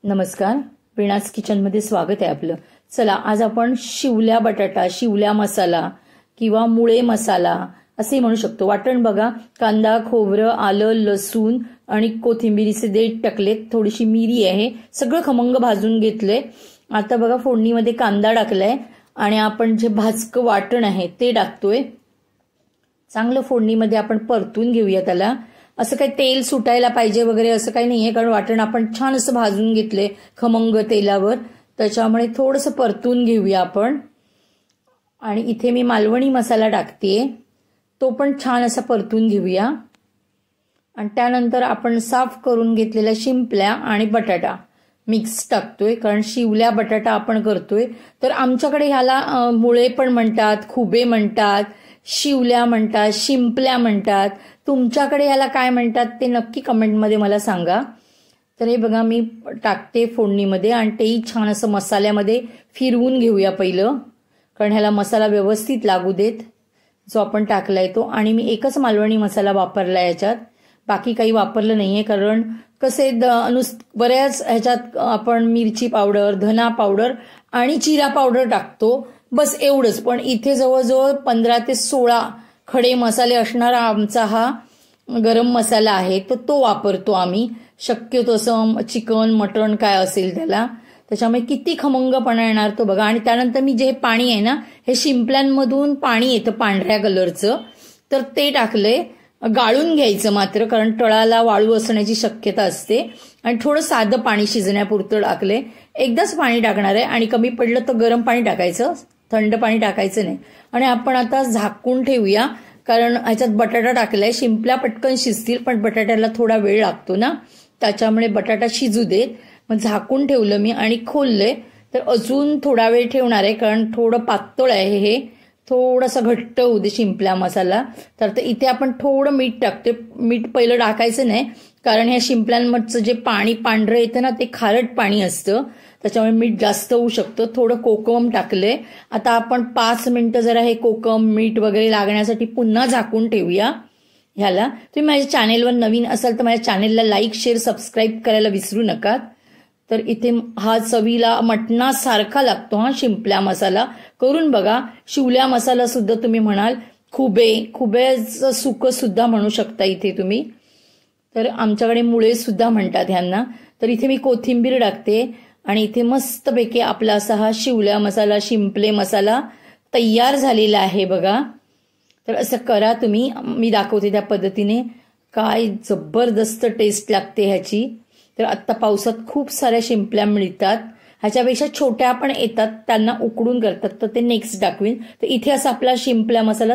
नमस्कार, वीणाज किचनमध्ये स्वागत आहे आपलं। चला, आज आपण शिवल्या बटाटा, शिवल्या मसाला किंवा मुळे मसाला असे म्हणू शकतो। वाटण बघा, कांदा, खोबरं, आलं, लसूण आणि कोथिंबीरीचे देठ टाकलेत, थोडीशी मिरी आहे, सगळं खमंग भाजून घेतलंय। आता बघा फोडणीमध्ये कांदा टाकलाय आणि आपण जे भाजकं वाटण आहे ते टाकतोय। चांगलं फोडणीमध्ये आपण परतून घेऊया त्याला। असं काही तेल सुटायला पाहिजे वगैरे असं काही नाहीये, कारण वाटण आपण छान असं भाजून घेतले खमंग तेलावर, त्याच्यामुळे थोडंसं परतून घेऊया आपण। आणि इथे मी मालवणी मसाला टाकतेय, तो पण छान असा परतून घेऊया। आणि त्यानंतर आपण साफ करून घेतलेल्या शिंपल्या आणि बटाटा मिक्स टाकतोय, कारण शिवल्या बटाटा आपण करतोय। तर आमच्याकडे ह्याला मुळे पण म्हणतात, खुबे म्हणतात, शिवल्या म्हणतात, शिंपल्या म्हणतात। तुमच्याकडे ह्याला काय म्हणतात ते नक्की कमेंटमध्ये मला सांगा। तर हे बघा मी टाकते फोडणीमध्ये आणि तेही छान असं मसाल्यामध्ये फिरवून घेऊया पहिलं, कारण ह्याला मसाला व्यवस्थित लागू देत जो आपण टाकलाय तो। आणि मी एकच मालवणी मसाला वापरला याच्यात, बाकी काही वापरलं नाहीये, कारण कसे बऱ्याच ह्याच्यात आपण मिरची पावडर, धना पावडर आणि जिरा पावडर टाकतो, बस एवढंच। पण इथे जवळजवळ 15 ते 16 खडे मसाले असणारा आमचा हा गरम मसाला आहे, तर तो वापरतो आम्ही शक्यतो। असं चिकन मटण काय असेल त्याला, त्याच्यामुळे किती खमंगपणा येणार तो बघा। आणि त्यानंतर मी जे पाणी आहे ना, हे शिंपल्यांमधून पाणी येतं पांढऱ्या कलरचं, तर ते टाकलंय। गाळून घ्यायचं मात्र, कारण तळाला वाळू असण्याची शक्यता असते। आणि थोडं साधं पाणी शिजण्यापुरतं टाकलंय, एकदाच पाणी टाकणार आहे। आणि कमी पडलं तर गरम पाणी टाकायचं, थंड पाणी टाकायचं नाही। आणि आपण आता झाकून ठेवूया, कारण ह्याच्यात बटाटा टाकलाय। शिंपल्या पटकन शिजतील, पण बटाट्याला थोडा वेळ लागतो ना, त्याच्यामुळे बटाटा शिजू देत। मग झाकून ठेवलं मी आणि खोललंय, तर अजून थोडा वेळ ठेवणार आहे, कारण थोडं पातळ आहे हे, थोडासा घट्ट होऊ दे शिंपल्या मसाला। तर इथे आपण थोडं मीठ टाकते। मीठ पहिलं टाकायचं नाही, कारण ह्या शिंपल्यांमधचं जे पाणी पांढरं येतं ना, ते खारट पाणी असतं, त्याच्यामुळे मीठ जास्त होऊ शकतं। थोडं कोकम टाकलंय। आता आपण 5 मिनिटं जरा हे कोकम मीठ वगैरे लागण्यासाठी पुन्हा झाकून ठेवूया ह्याला। तुम्ही माझ्या चॅनेलवर नवीन असाल तर माझ्या चॅनेलला लाईक, शेअर, सबस्क्राईब करायला विसरू नका। तर इथे हा चवीला मटणासारखा लागतो हा शिंपल्या मसाला, करून बघा। शिवल्या मसाला सुद्धा तुम्ही म्हणाल, खुब्याचं सुकं सुद्धा म्हणू शकता इथे तुम्ही, तर आमच्याकडे मुळे सुद्धा म्हणतात ह्यांना। तर इथे मी कोथिंबीर टाकते आणि इथे मस्तपैकी आपला असा हा शिवल्या मसाला, शिंपले मसाला तयार झालेला आहे बघा। तर असं करा तुम्ही, मी दाखवते त्या पद्धतीने, काय जबरदस्त टेस्ट लागते ह्याची। तर आत्ता पावसात खूप साऱ्या शिंपल्या मिळतात, ह्याच्यापेक्षा छोट्या पण येतात, त्यांना उकडून करतात, तर ते नेक्स्ट दाखवीन। तर इथे असा आपला शिंपल्या मसाला